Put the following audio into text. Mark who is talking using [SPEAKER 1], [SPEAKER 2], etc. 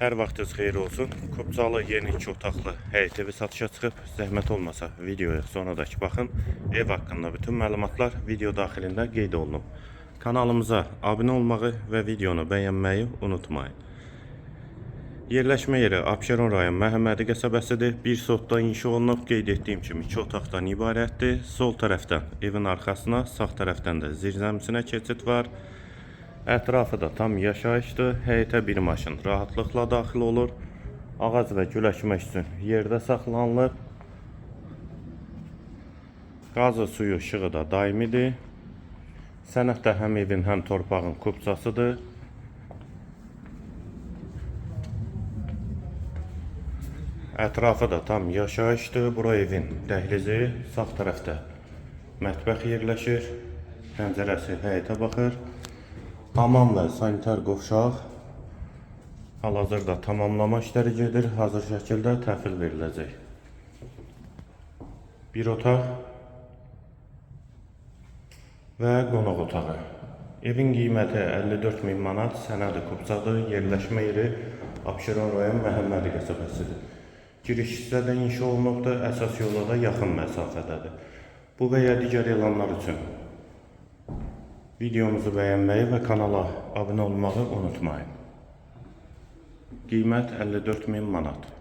[SPEAKER 1] Hər vaxtınız xeyir olsun. Kupcalı yeni 2 otaqlı həyət evi satışa çıxıb. Zəhmət olmasa videoya sonradakı baxın. Ev haqqında bütün məlumatlar video daxilində qeyd olunub. Kanalımıza abunə olmağı və videonu bəyənməyi unutmayın. Yerləşmə yeri Abşeron rayon Məhəmmədi qəsəbəsidir. Bir sotda inşa olunub. Qeyd etdiyim kimi 2 otaqdan ibarətdir. Sol tərəfdən evin arxasına, sağ tərəfdən də zirzəmisinə keçid var. Ətrafı da tam yaşayışdır. Həyətə bir maşın rahatlıqla daxil olur. Ağac və gül əkmək üçün yerdə saxlanılır. Qazı, suyu, işığı da daimidir. Sənəd də həm evin, həm torpağın kupçasıdır. Ətrafı da tam yaşayışdır. Bura evin dəhlizi, sağ tərəfdə mətbəx yerləşir. Pəncərəsi həyətə baxır. Hamam və sanitar qovşaq hal-hazırda tamamlama işləri gedir. Hazır şəkildə təhvil veriləcək. Bir otaq və qonaq otağı. Evin qiyməti 54.000 manat, sənədi kupçadır. Yerləşmə yeri Abşeron rayon Məhəmmədi qəsəbəsidir. Giriş hissədə inşa olunubdur. Əsas yola da yaxın məsafədədir. Bu və ya digər elanlar üçün videomuzu bəyənməyi və kanala abunə olmağı unutmayın. Qiymət 54.000 manat.